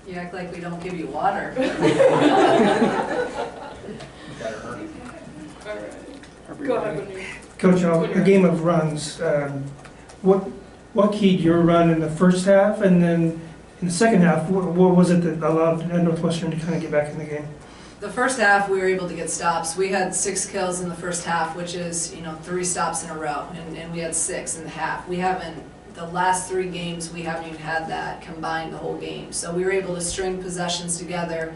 You act like we don't give you water. Go ahead, Benny. Coach, a game of runs. What keyed your run in the first half, and then in the second half, what was it that allowed Northwestern to kind of get back in the game? The first half, we were able to get stops. We had 6 kills in the first half, which is 3 stops in a row, and we had 6 in the half. We haven't, the last 3 games, we haven't even had that combined the whole game. So we were able to string possessions together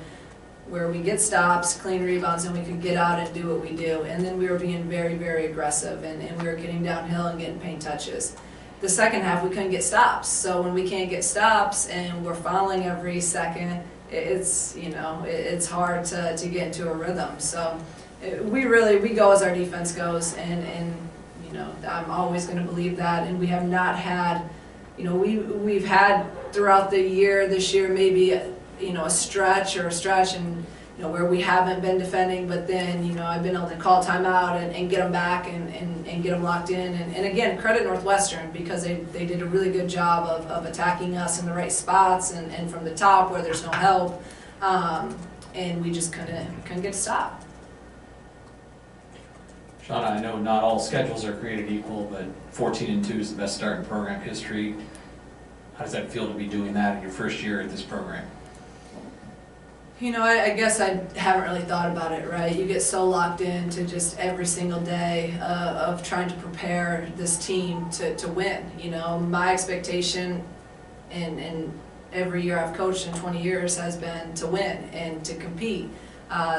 where we get stops, clean rebounds, and we could get out and do what we do. And then we were being very, very aggressive, and we were getting downhill and getting paint touches. The second half, we couldn't get stops. So when we can't get stops and we're fouling every second, it's it's hard to get into a rhythm. So we go as our defense goes, and I'm always going to believe that. And we have not had, we've had throughout the year this year maybe a stretch and where we haven't been defending, but then I've been able to call timeout and get them back and get them locked in. And again, credit Northwestern, because they did a really good job of attacking us in the right spots and from the top where there's no help, and we just couldn't get a stop. Shauna, I know not all schedules are created equal, but 14-2 is the best start in program history. How does that feel to be doing that in your first year at this program? I guess I haven't really thought about it, right? You get so locked into just every single day of trying to prepare this team to win. My expectation in every year I've coached in 20 years has been to win and to compete.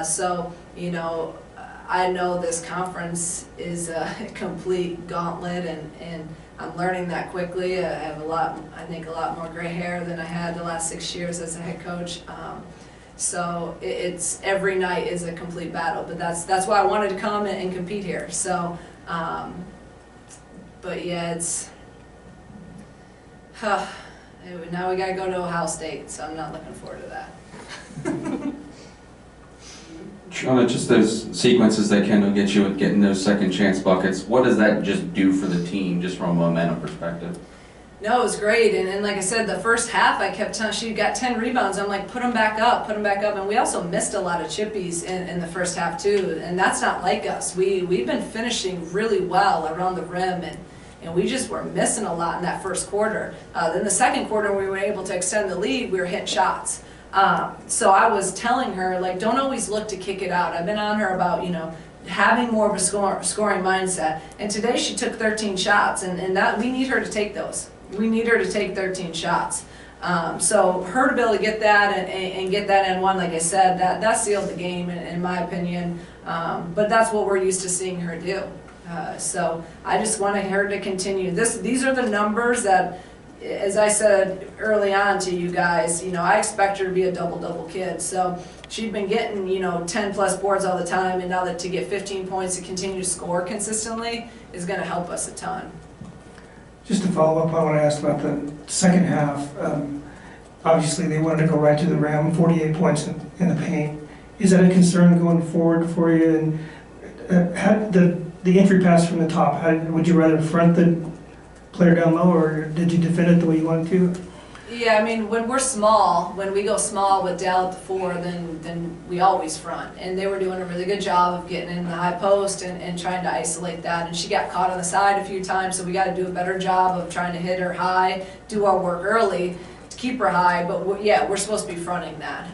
So I know this conference is a complete gauntlet, and I'm learning that quickly. I have I think a lot more gray hair than I had the last 6 years as a head coach. So it's every night is a complete battle, but that's why I wanted to come and compete here. So, but yeah, it's now we got to go to Ohio State, so I'm not looking forward to that. Shauna, just those sequences that Kendall gets you with getting those second chance buckets, what does that just do for the team, just from a momentum perspective? No, it was great, and like I said, the first half I kept telling, she got 10 rebounds, I'm like, put them back up, and we also missed a lot of chippies in the first half too, and that's not like us. We've been finishing really well around the rim, and we just were missing a lot in that first quarter. Then the second quarter, we were able to extend the lead, we were hitting shots. So I was telling her, like, don't always look to kick it out. I've been on her about, having more of a scoring mindset, and today she took 13 shots, and that we need her to take those. We need her to take 13 shots. So her to be able to get that and get that in one, like I said, that sealed the game in my opinion. But that's what we're used to seeing her do. So I just wanted her to continue. These are the numbers that, as I said early on to you guys, I expect her to be a double-double kid. So she'd been getting 10+ boards all the time, and now that to get 15 points to continue to score consistently is going to help us a ton. Just to follow up, I want to ask about the second half. Obviously, they wanted to go right to the rim, 48 points in the paint. Is that a concern going forward for you? And how, the entry pass from the top, would you rather front the player down low, or did you defend it the way you wanted to? Yeah, I mean, when we go small with Dal at the 4, then we always front. And they were doing a really good job of getting in the high post and trying to isolate that. And she got caught on the side a few times, so we got to do a better job of trying to hit her high, do our work early to keep her high. But we're supposed to be fronting that.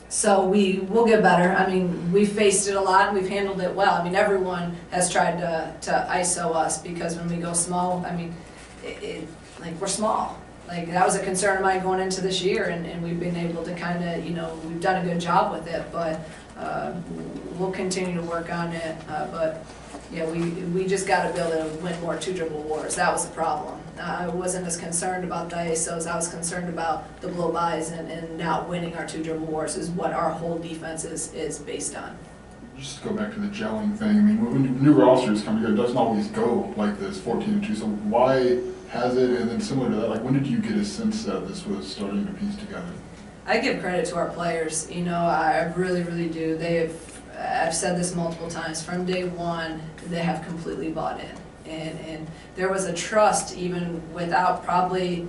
So we'll get better. I mean, we've faced it a lot and we've handled it well. I mean, everyone has tried to ISO us, because when we go small, I mean, like, we're small. Like, that was a concern of mine going into this year, and we've been able to kind of, we've done a good job with it, but we'll continue to work on it. But yeah, we just got to be able to win more 2-dribble wars. That was the problem. I wasn't as concerned about the ISOs. I was concerned about the blow-bys and not winning our 2-dribble wars is what our whole defense is based on. Just to go back to the gelling thing, I mean, when new rosters come together, it doesn't always go like this, 14-2. So why has it? And then similar to that, like, when did you get a sense that this was starting to piece together? I give credit to our players. I really, really do. I've said this multiple times, from day one, they have completely bought in. And there was a trust, even without probably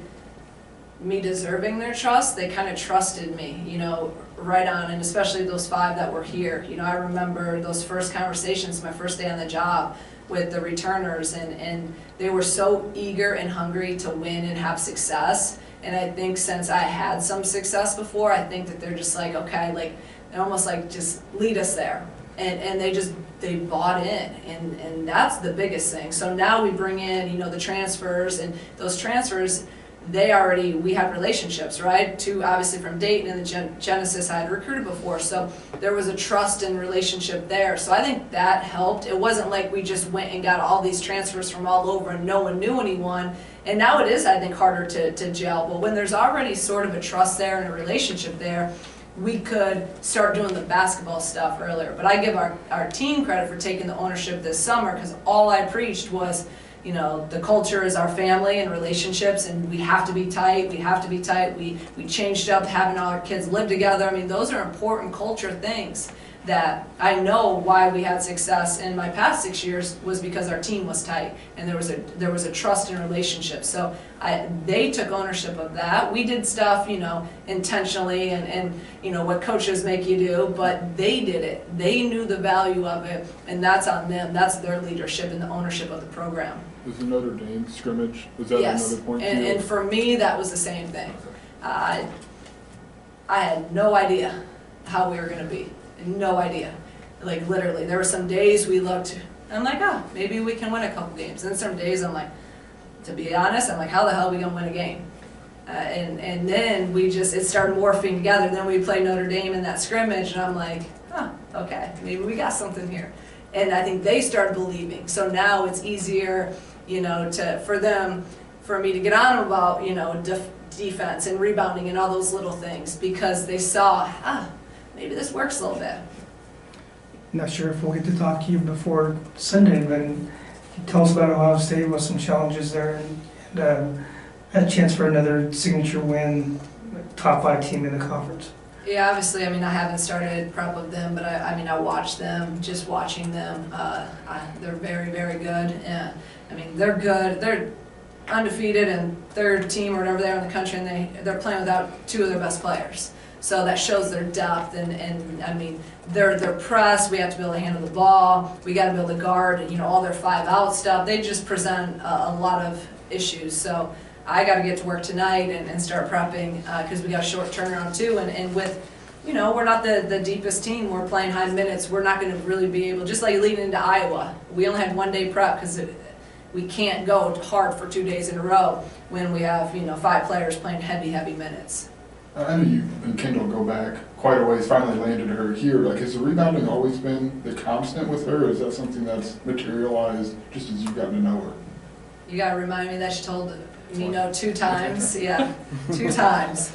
me deserving their trust, they kind of trusted me, you know, right on, and especially those 5 that were here. You know, I remember those first conversations, my first day on the job with the returners, and they were so eager and hungry to win and have success. And I think since I had some success before, I think that they're just like, okay, like, they're almost like, just lead us there. And they bought in, and that's the biggest thing. So now we bring in, you know, the transfers, and those transfers, we had relationships, right? 2 obviously from Dayton, and the Genesis I had recruited before, so there was a trust and relationship there. So I think that helped. It wasn't like we just went and got all these transfers from all over and no one knew anyone. And now it is, I think, harder to gel. But when there's already sort of a trust there and a relationship there, we could start doing the basketball stuff earlier. But I give our team credit for taking the ownership this summer, because all I preached was, you know, the culture is our family and relationships, and we have to be tight, we have to be tight. We changed up having all our kids live together. I mean, those are important culture things that I know why we had success in my past 6 years was because our team was tight, and there was a trust and relationship. So they took ownership of that. We did stuff, you know, intentionally, and you know what coaches make you do, but they did it. They knew the value of it, and that's on them. That's their leadership and the ownership of the program. Was the Notre Dame scrimmage, was that Yes, another point? and for me, that was the same thing. I had no idea how we were going to be. No idea. Like, literally, there were some days we looked, I'm like, oh, maybe we can win a couple games. And some days I'm like, to be honest, I'm like, how the hell are we going to win a game? And then it started morphing together. Then we played Notre Dame in that scrimmage, and I'm like, oh, okay, maybe we got something here. And I think they started believing. So now it's easier, you know, for me to get on them about, you know, defense and rebounding and all those little things, because they saw, maybe this works a little bit. Not sure if we'll get to talk to you before Sunday, but tell us about Ohio State, with some challenges there, and a chance for another signature win, top 5 team in the conference. Yeah, obviously, I mean, I haven't started prep with them, but I mean, I watch them, just watching them. They're very, very good. I mean, they're good. They're undefeated and 3rd team or whatever they are in the country, and they're playing without 2 of their best players. So that shows their depth, and I mean, their press, we have to be able to handle the ball, we got to be able to guard, you know, all their 5-out stuff. They just present a lot of issues. So I got to get to work tonight and start prepping, because we got a short turnaround too, and with, you know, we're not the deepest team, we're playing high minutes, we're not going to really be able, just like leading into Iowa, we only had 1 day prep because we can't go hard for 2 days in a row when we have, you know, 5 players playing heavy minutes. I know you and Kendall go back quite a ways, finally landed her here. Like, has the rebounding always been the constant with her, or is that something that's materialized just as you've gotten to know her? You gotta remind me that she told me no 2 times. Yeah, 2 times.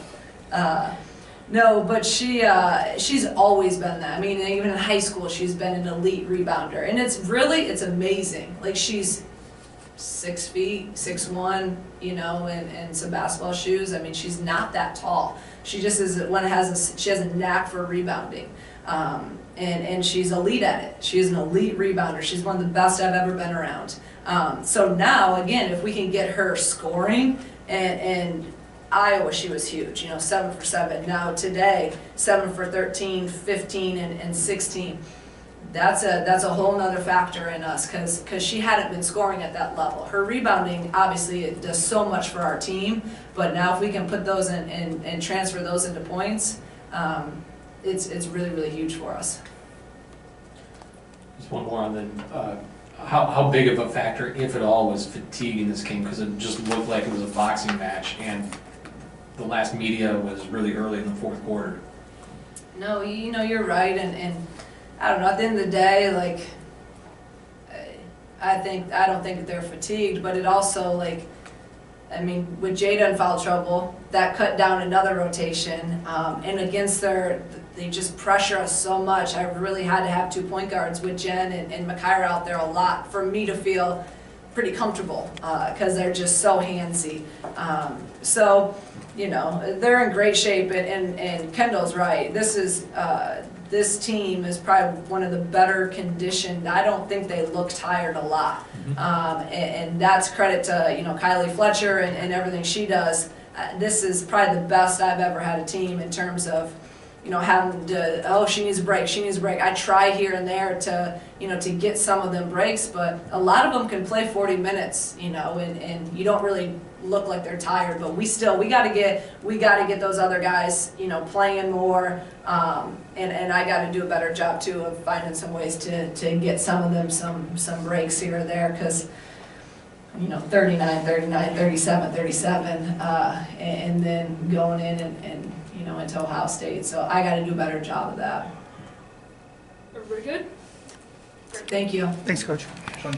No, but she's always been that. I mean, even in high school, she's been an elite rebounder, and it's amazing. Like, she's 6 feet, 6'1", you know, and some basketball shoes. I mean, she's not that tall. She just is she has a knack for rebounding, and she's elite at it. She is an elite rebounder. She's one of the best I've ever been around. So now, again, if we can get her scoring, and Iowa, she was huge, you know, 7 for 7. Now today, 7 for 13, 15, and 16. That's a whole nother factor in us, because she hadn't been scoring at that level. Her rebounding, obviously, it does so much for our team, but now if we can put those in and transfer those into points, it's really, really huge for us. Just one more on the, how big of a factor, if at all, was fatigue in this game? Because it just looked like it was a boxing match, and the last media was really early in the 4th quarter. No, you know, you're right, and I don't know, at the end of the day, like, I don't think that they're fatigued, but it also, like, I mean, with Jada in foul trouble, that cut down another rotation, and against they just pressure us so much. I really had to have 2 point guards with Jen and Makaira out there a lot for me to feel pretty comfortable, because they're just so handsy. So, you know, they're in great shape, and Kendall's right. This team is probably one of the better conditioned. I don't think they look tired a lot. And that's credit to, you know, Kylie Fletcher and everything she does. this is probably the best I've ever had a team in terms of, you know, having to, oh, she needs a break, she needs a break. I try here and there to, you know, to get some of them breaks, but a lot of them can play 40 minutes, you know, and you don't really look like they're tired, but we gotta get those other guys, you know, playing more, and I gotta do a better job too of finding some ways to get some of them some breaks here or there, because, you know, 39, 39, 37, 37, and then going in and you know, into Ohio State, so I gotta do a better job of that. Everybody good? Thank you. Thanks, Coach.